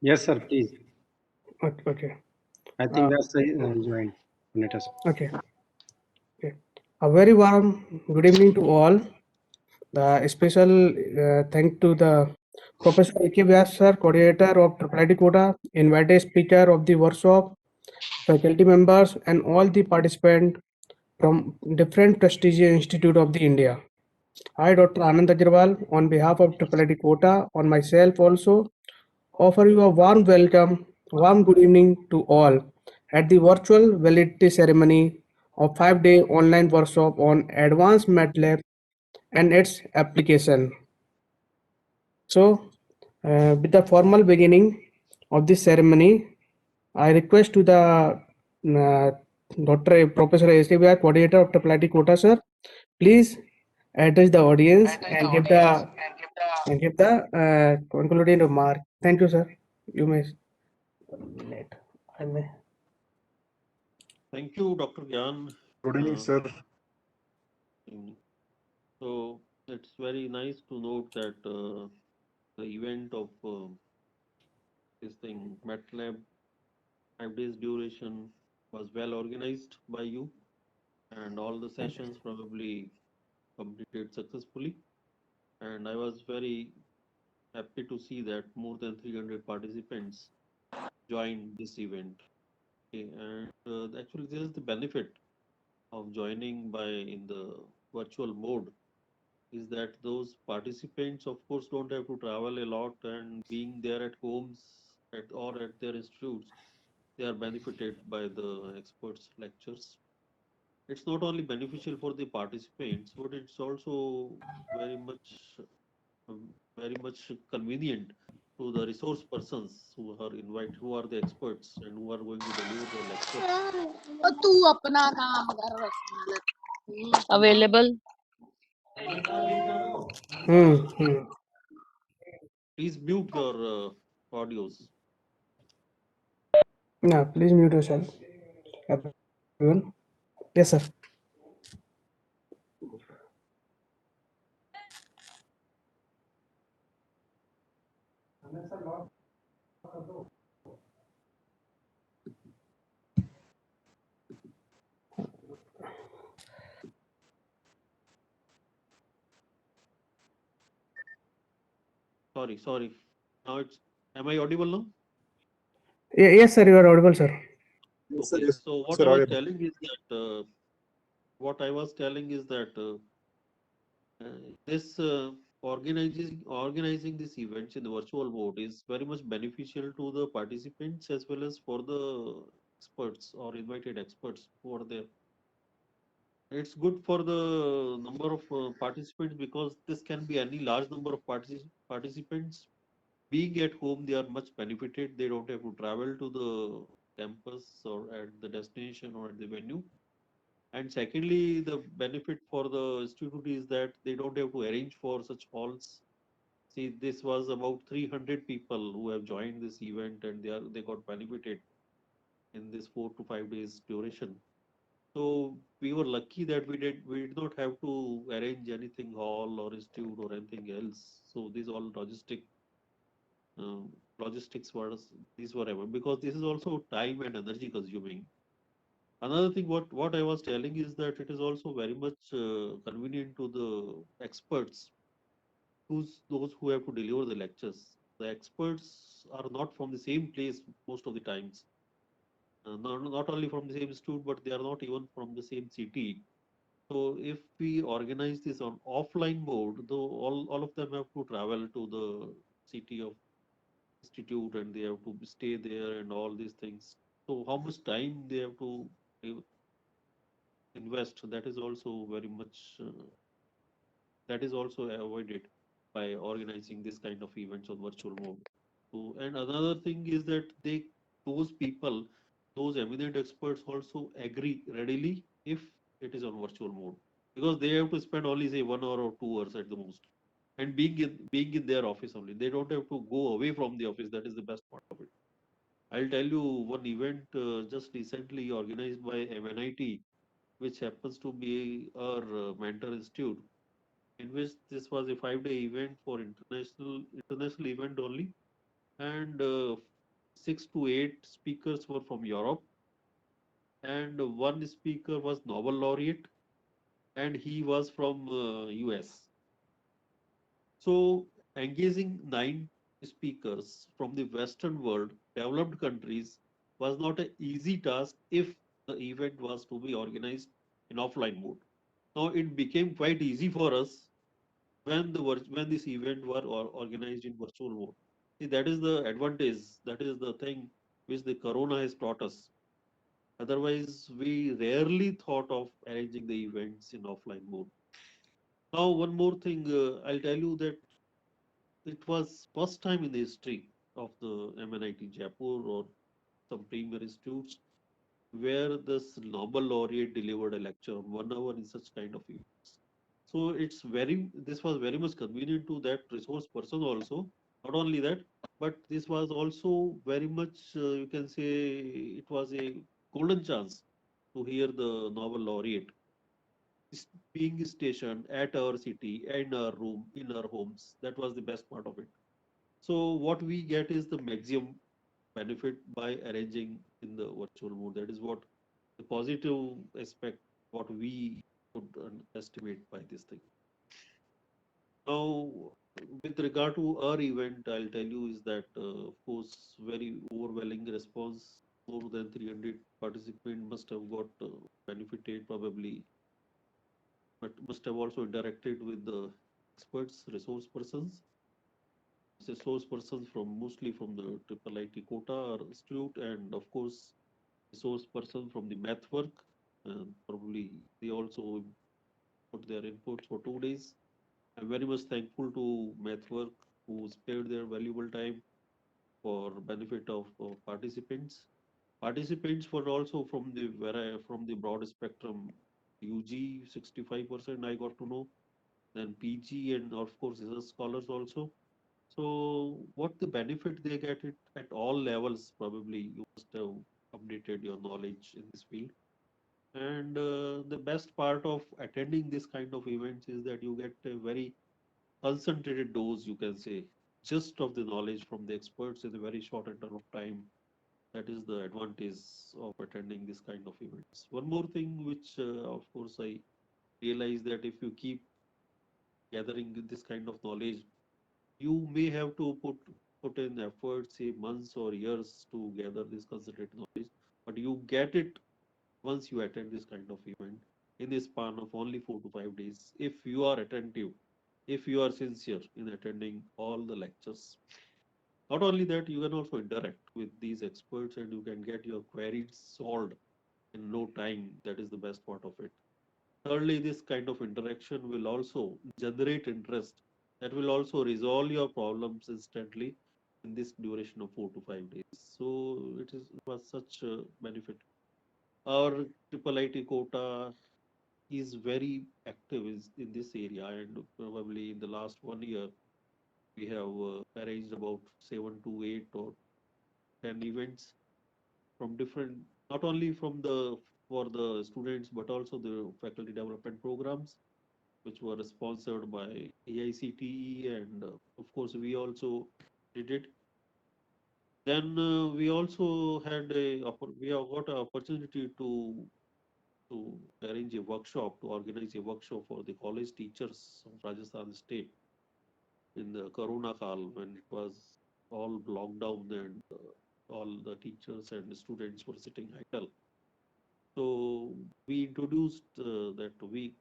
Yes, sir, please. Okay. I think Uh, that's joined. Let us. okay. Okay. A very warm good evening to all. The special thank to the Professor A.K. Vyas sir, coordinator of Triple IT Quota, invited speaker of the workshop, faculty members, and all the participants from different prestigious institute of the India. I, Dr. Anand Agrawal, on behalf of Triple IT Quota, on myself also, offer you a warm welcome, warm good evening to all at the virtual validity ceremony of 5-day online workshop on advanced MATLAB and its application. So, with the formal beginning of this ceremony, I request to the uh, Dr. Professor S.K.B.R. coordinator of Triple Quota, sir, please address the audience and give the concluding remark. Thank you, sir. You may. Let I may. Thank you, Dr. Gyan. Good evening, sir. Evening. So it's very nice to note that the event of this thing, MATLAB, 5 days duration, was well organized by you, and all the sessions probably completed successfully. And I was very happy to see that more than 300 participants joined this event. Okay, and actually, this is the benefit of joining by in the virtual mode is that those participants of course don't have to travel a lot, and being there at homes or at their institutes, they are benefited by the experts lectures. It's not only beneficial for the participants, but it's also very much very much convenient to the resource persons who are the experts and who are going to deliver the lectures. तू अपना काम कर available. Hmm. Please mute your audios. Yeah, please mute yourself, everyone. Yes, sir. Sorry. Now it's, am I audible now? Yes, sir. You are audible, sir. Yes, sir. Okay. Yes, So sir. Audible. what I was telling is that this organizing this events in the virtual mode is very much beneficial to the participants as well as for the experts or invited experts who are there. It's good for the number of participants because this can be any large number of participants. Being at home, they are much benefited. They don't have to travel to the campus or at the destination or at the venue. And secondly, the benefit for the student is that they don't have to arrange for such halls. See, this was about 300 people who have joined this event, and they got benefited in this 4 to 5 days duration. So we were lucky that we did not have to arrange anything hall or institute or anything else. So these all um, logistics were these were ever, because this is also time and energy consuming. Another thing, what I was telling is that it is also very much convenient to the experts, those who have to deliver the lectures. The experts are not from the same place most of the times. Not only from the same institute, but they are not even from the same city. So if we organize this on offline mode, though all of them have to travel to the city of institute and they have to stay there and all these things. So how much time they have to uh, invest, that is also very much that is also avoided by organizing this kind of events on virtual mode. So, and another thing is that those people, those eminent experts also agree readily if it is on virtual mode, because they have to spend only say 1 hour or 2 hours at the most, and being in their office only, they don't have to go away from the office. That is the best part of it. I'll tell you one event just recently organized by MNIT, which happens to be our mentor institute, in which this was a 5-day event for international event only. and 6 to 8 speakers were from Europe, and one speaker was Nobel laureate, and he was from US. So engaging 9 speakers from the Western world, developed countries, was not an easy task if the event was to be organized in offline mode. Now it became quite easy for us when when this event were organized in virtual mode. See, that is the advantage. That is the thing which the Corona has taught us. Otherwise, we rarely thought of arranging the events in offline mode. Now, one more thing, I'll tell you that it was first time in the history of the MNIT Jaipur or some premier institutes where this Nobel laureate delivered a lecture on 1 hour in such kind of events. So this was very much convenient to that resource person also. Not only that, but this was also very much, you can say, it was a golden chance to hear the Nobel laureate being stationed at our city, in our room, in our homes. That was the best part of it. So what we get is the maximum benefit by arranging in the virtual mode. That is what the positive aspect, what we could estimate by this thing. Now, with regard to our event, I'll tell you is that, of course, very overwhelming response. More than 300 participants must have got benefited probably, but must have also interacted with the experts, resource persons from mostly from the Triple IT Quota Institute, and of course, resource person from the math work. And probably they also put their inputs for 2 days. I'm very much thankful to MathWork who spared their valuable time for benefit of participants. Participants were also from the broad spectrum. UG 65% I got to know, then PG and of course research scholars also. So what the benefit they get it at all levels, probably you must have updated your knowledge in this field. And the best part of attending this kind of events is that you get a very concentrated dose, you can say, just of the knowledge from the experts in a very short interval of time. That is the advantage of attending this kind of events. One more thing, which of course I realize that if you keep gathering this kind of knowledge, you may have to put in efforts, say months or years to gather this concentrated knowledge, but you get it once you attend this kind of event in a span of only 4 to 5 days. If you are attentive, if you are sincere in attending all the lectures, not only that, you can also interact with these experts and you can get your queries solved in no time. That is the best part of it. Thirdly, this kind of interaction will also generate interest that will also resolve your problems instantly in this duration of 4 to 5 days. So it was such a benefit. Our triple IT quota is very active in this area, and probably in the last 1 year we have arranged about 7 to 8 or 10 events from different, not only from the for the students but also the faculty development programs which were sponsored by AICTE, and of course we also did it. Then we also had we have got an opportunity to arrange a workshop, to organize a workshop for the college teachers of Rajasthan state in the Corona Kal, when it was all locked down and all the teachers and the students were sitting idle. So we introduced that we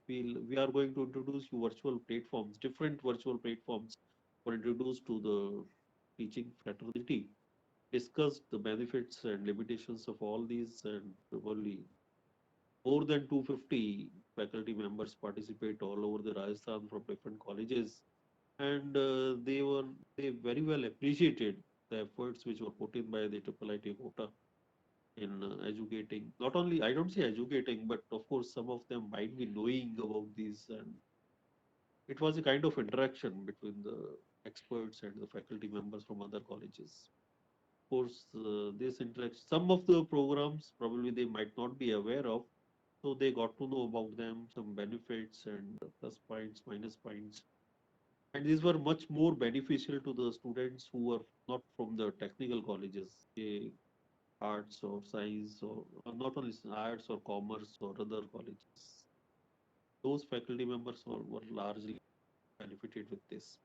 are going to introduce you virtual platforms, different virtual platforms were introduced to the teaching fraternity, discussed the benefits and limitations of all these, and probably more than 250 faculty members participate all over the Rajasthan from different colleges, and they very well appreciated the efforts which were put in by the Triple IT quota in educating. Not only, I don't say educating, but of course some of them might be knowing about these, and it was a kind of interaction between the experts and the faculty members from other colleges. Of course, this interaction, some of the programs probably they might not be aware of, so they got to know about them, some benefits and plus points, minus points. And these were much more beneficial to the students who were not from the technical colleges, say arts or science, or not only arts or commerce or other colleges. Those faculty members were largely benefited with this.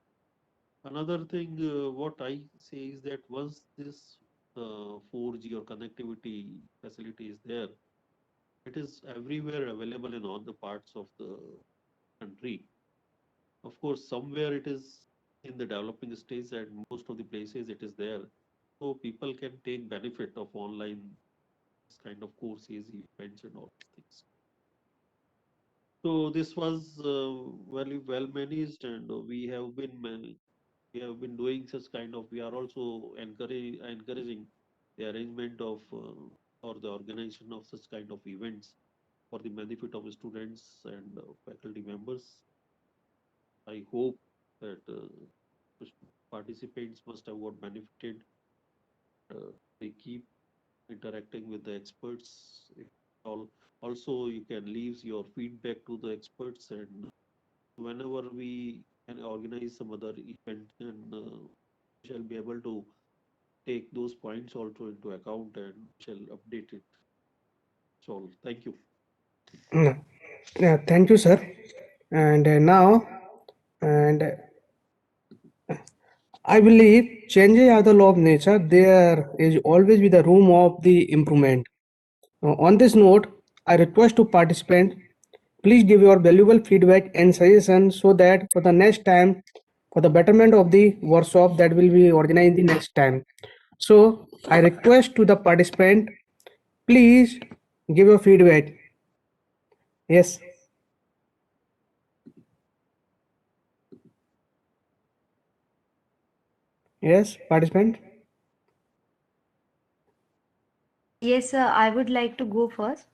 Another thing, what I say is that once this 4G or connectivity facility is there, it is everywhere available in all the parts of the country. Of course, somewhere it is in the developing stage, and most of the places it is there. So people can take benefit of online this kind of courses, events, and all these things. So this was very well managed, and we have been doing such kind of. We are also encouraging the arrangement of or the organization of such kind of events for the benefit of students and faculty members. I hope that participants must have got benefited. They keep interacting with the experts. Also, you can leave your feedback to the experts, and whenever we can organize some other event, and we shall be able to take those points also into account and shall update it. So, thank you. Yeah, yeah, thank you, sir. And now, and I believe changes are the law of nature. There is always be the room of the improvement. On this note, I request to participant, please give your valuable feedback and suggestions so that for the next time, for the betterment of the workshop that will be organized the next time. So I request to the participant, please give your feedback. Yes. Yes, participant. Yes, sir. I would like to go first.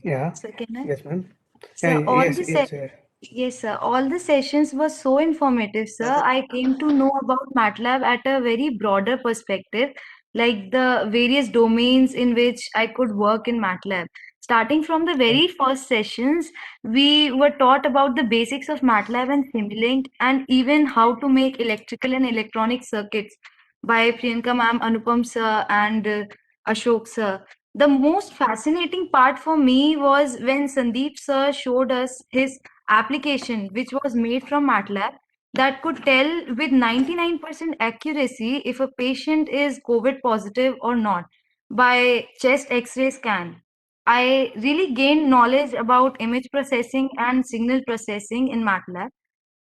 Yeah. So can I? Yes, ma'am. Sir, Yes, yes, yes. yes, sir. All the sessions were so informative, sir. I came to know about MATLAB at a very broader perspective, like the various domains in which I could work in MATLAB. Starting from the very first sessions, we were taught about the basics of MATLAB and Simulink, and even how to make electrical and electronic circuits by Priyanka ma'am, Anupam sir, and Ashok sir. The most fascinating part for me was when Sandeep sir showed us his application, which was made from MATLAB, that could tell with 99% accuracy if a patient is COVID positive or not by chest X-ray scan. I really gained knowledge about image processing and signal processing in MATLAB.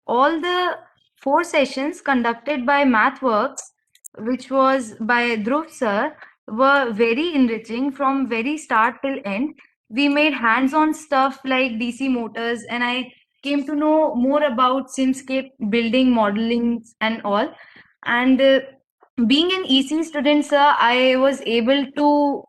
All the four sessions conducted by MathWorks, which was by Dhruv sir, were very enriching from very start till end. We made hands-on stuff like DC motors, and I came to know more about Simscape building, modeling, and all. And being an EC student, sir, I was able to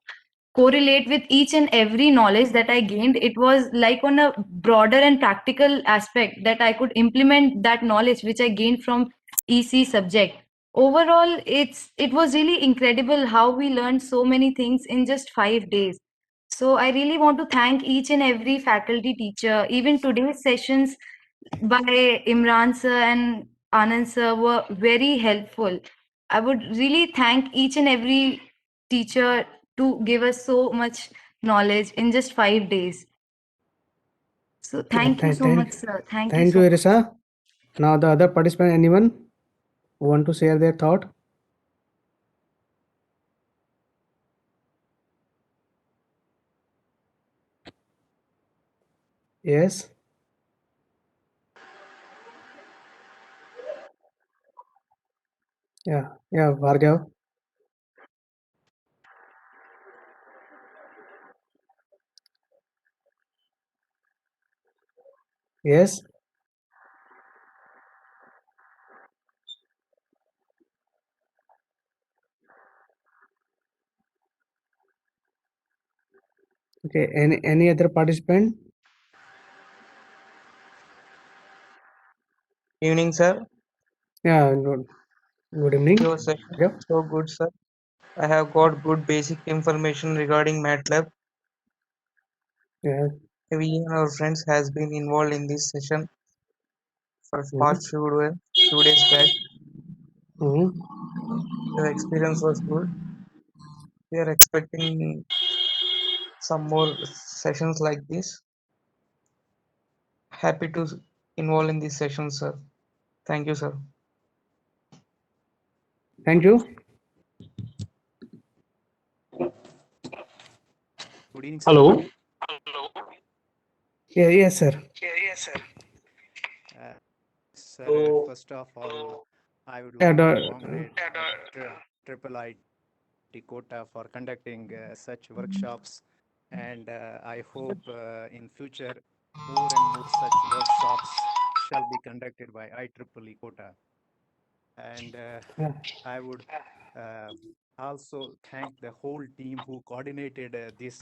correlate with each and every knowledge that I gained. It was like on a broader and practical aspect that I could implement that knowledge which I gained from EC subject. Overall, it was really incredible how we learned so many things in just 5 days. So I really want to thank each and every faculty teacher. Even today's sessions by Imran sir and Anand sir were very helpful. I would really thank each and every teacher to give us so much knowledge in just 5 days. So thank you so much, sir. Thank you Thank you, so much. Erisa. Now the other participant, anyone who want to share their thought? Yes. Yeah. Yeah, Bhargav. Yes. Okay. Any other participant? Evening, sir. Yeah. Good evening. Your session Yeah. is so good, sir. I have got good basic information regarding MATLAB. Yeah. We and our friends has been involved in this session. for past few days back. Mhm. The experience was good. We are expecting some more sessions like this. Happy to involve in these sessions, sir. Thank you, sir. Thank you. Good evening, sir. Hello. Yeah, yes, sir. Sir, So- first of all, I would Yeah, like to the- congratulate Triple IT Kota for conducting such workshops, and I hope in future more and more such workshops shall be conducted by IEEE Kota. And Yeah. I would also thank the whole team who coordinated this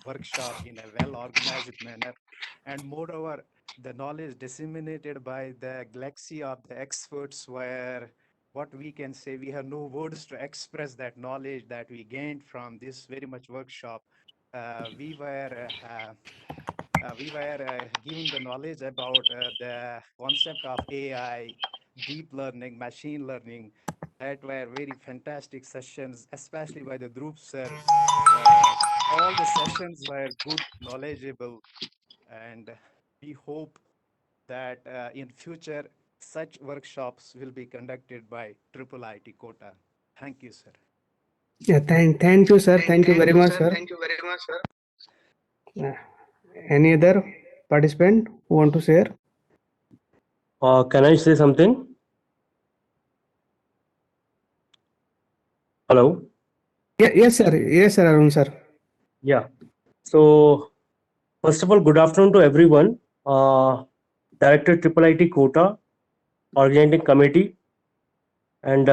workshop in a well-organized manner. And moreover, the knowledge disseminated by the galaxy of the experts were what we can say, we have no words to express that knowledge that we gained from this very much workshop. We were given the knowledge about the concept of AI, deep learning, machine learning. That were very fantastic sessions, especially by the Dhruv sir. All the sessions were good, knowledgeable, and we hope that in future such workshops will be conducted by Triple IT Kota. Thank you, sir. Yeah, thank you, sir. Thank you very much, sir. Any other participant who want to share? Can I say something? Hello. Yeah, yes, sir. Yes, sir, Arun, sir. Yeah. So, first of all, good afternoon to everyone. Director Triple IT Kota, organizing committee, and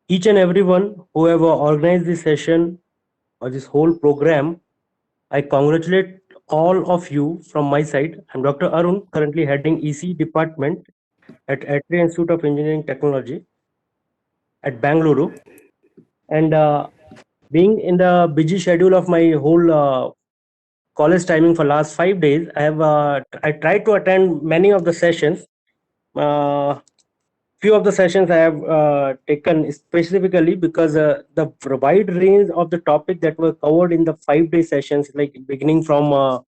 each and everyone who have organized this session or this whole program. I congratulate all of you from my side. I'm Dr. Arun, currently heading EC department at Atri Institute of Engineering Technology at Bangalore. And being in the busy schedule of my whole college timing for last 5 days, I tried to attend many of the sessions. Few of the sessions I have taken specifically because the wide range of the topic that were covered in the 5 day sessions, like beginning from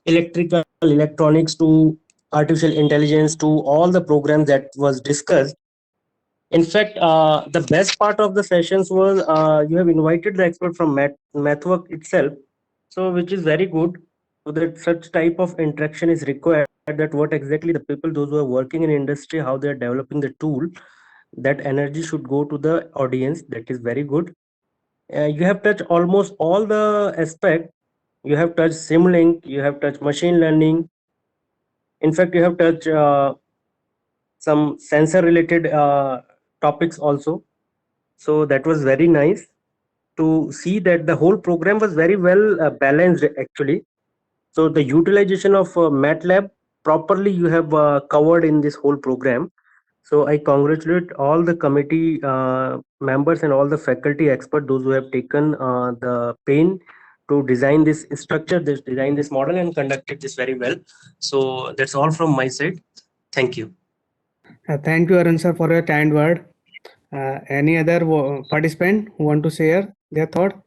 electrical electronics to artificial intelligence to all the programs that was discussed. In fact, the best part of the sessions was you have invited the expert from MathWork itself, so which is very good. So that such type of interaction is required. That what exactly the people, those who are working in industry, how they are developing the tool, that energy should go to the audience. That is very good. You have touched almost all the aspect. You have touched Simulink. You have touched machine learning. In fact, you have touched some sensor related topics also. So that was very nice to see that the whole program was very well balanced actually. So the utilization of MATLAB properly you have covered in this whole program. So I congratulate all the committee members and all the faculty experts, those who have taken the pain to design this structure, design this model and conducted this very well. So that's all from my side. Thank you. Thank you, Arun, sir, for your kind word. Any other participant who want to share their thought?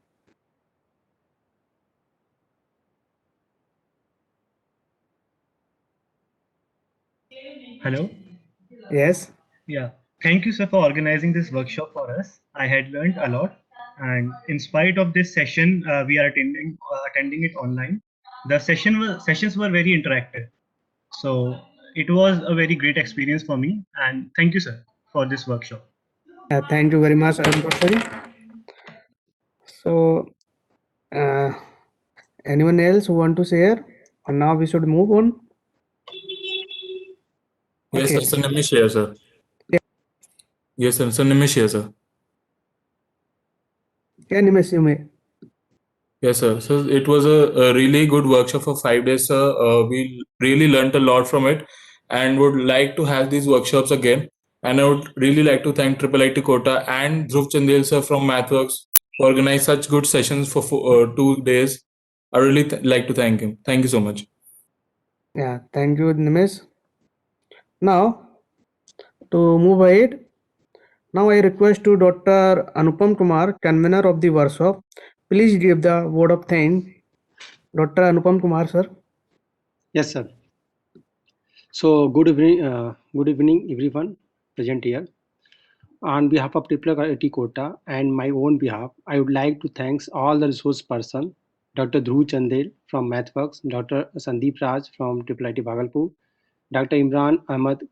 Hello. Yes. Yeah. Thank you, sir, for organizing this workshop for us. I had learned a lot, and in spite of this session, we are attending it online. The sessions were very interactive, so it was a very great experience for me. And thank you, sir, for this workshop. Thank you very much, Arun Prasad. So, anyone else who want to share? Or now we should move on. Yes, Okay. sir. So let me share, sir. Yeah. Yes, sir. So let me share, sir. Yeah, Nimesh, you may. Yes, sir. So it was a really good workshop for 5 days, sir. We really learned a lot from it and would like to have these workshops again. And I would really like to thank Triple IT Kota and Dhruv Chandel, sir, from MathWorks for organize such good sessions for 2 days. I really like to thank him. Thank you so much. Yeah, thank you, Nimesh. Now, to move ahead, now I request to Dr. Anupam Kumar, convener of the workshop. Please give the word of thanks. Dr. Anupam Kumar, sir. Yes, sir. So good evening, everyone present here. On behalf of IIT Kota and my own behalf, I would like to thank all the resource person, Dr. Dhruv Chandel from MathWorks, Dr. Sandeep Raj from IIT Bhagalpur, Dr. Imran Ahmad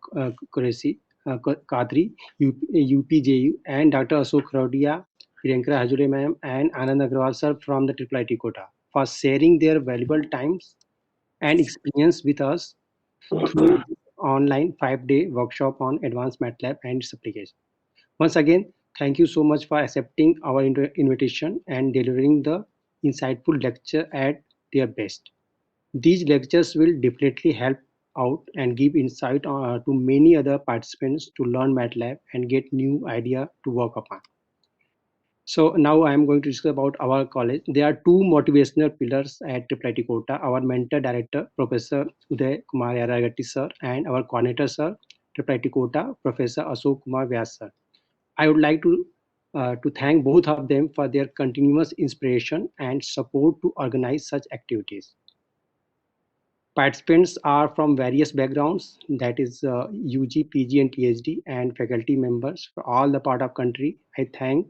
Qureshi, Kadri, UPJU, and Dr. Ashok Rodia, Priyanka Hajure ma'am, and Anand Agrawal sir from the IIT Kota for sharing their valuable times and experience with us through online 5-day workshop on advanced MATLAB and its application. Once again, thank you so much for accepting our invitation and delivering the insightful lecture at their best. These lectures will definitely help out and give insight to many other participants to learn MATLAB and get new idea to work upon. So now I am going to discuss about our college. There are two motivational pillars at IIT Kota. Our mentor director, Professor Uday Kumar Yaragatti sir, and our coordinator sir, IIT Kota, Professor Ashok Kumar Vyas sir. I would like to thank both of them for their continuous inspiration and support to organize such activities. Participants are from various backgrounds, that is UG, PG and PhD, and faculty members for all the part of country. I thank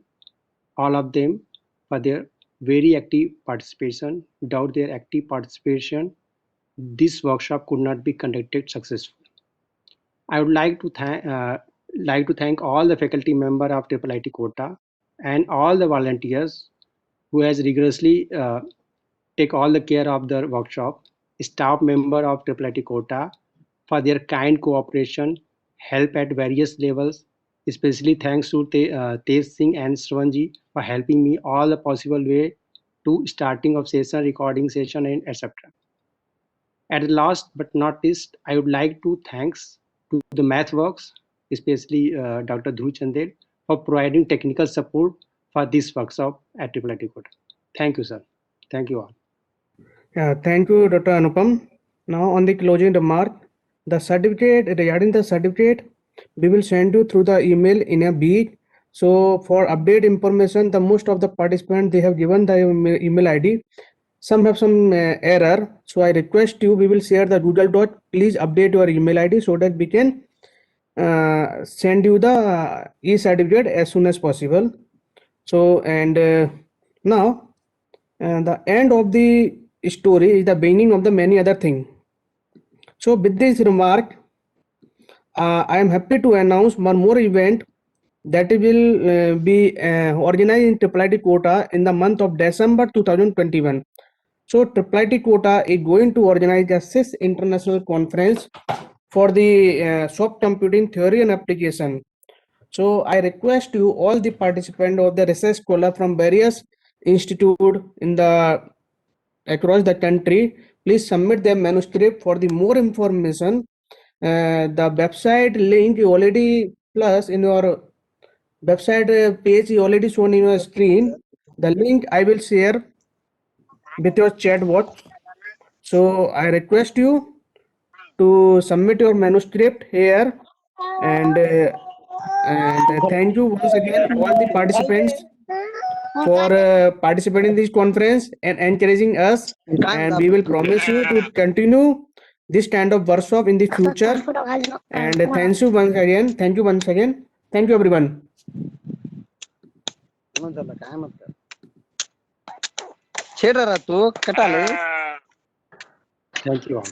all of them for their very active participation. Without their active participation, this workshop could not be conducted successfully. I would like to thank all the faculty member of IIT Kota and all the volunteers who has rigorously take all the care of the workshop, staff member of IIT Kota for their kind cooperation, help at various levels, especially thanks to Tej Singh and Shravanji for helping me all the possible way to starting of session, recording session, and etc. At the last but not least, I would like to thanks to the MathWorks, especially Dr. Dhruv Chandel, for providing technical support for this workshop at IIT Kota. Thank you, sir. Thank you all. Thank you, Dr. Anupam. Now, on the closing remark, the certificate, regarding the certificate, we will send you through the email in a week. So, for update information, the most of the participants, they have given the email ID. Some have some error. So, I request you, we will share the Google Doc. Please update your email ID so that we can send you the e-certificate as soon as possible. So, and now, the end of the story is the beginning of the many other things. So with this remark, I am happy to announce one more event that will be organized in IIT Kota in the month of December 2021. So IIT Kota is going to organize the 6th international conference for the soft computing theory and application. So I request you all the participants of the research scholar from various institute in the across the country, please submit their manuscript. For the more information, the website link already plus in your website page is already shown in your screen. The link I will share with your chat box. So I request you to submit your manuscript here, and thank you once again all the participants for participating in this conference and encouraging us, and we will promise you to continue this kind of workshop in the future. And thank you once again. Thank you everyone. Thank you all.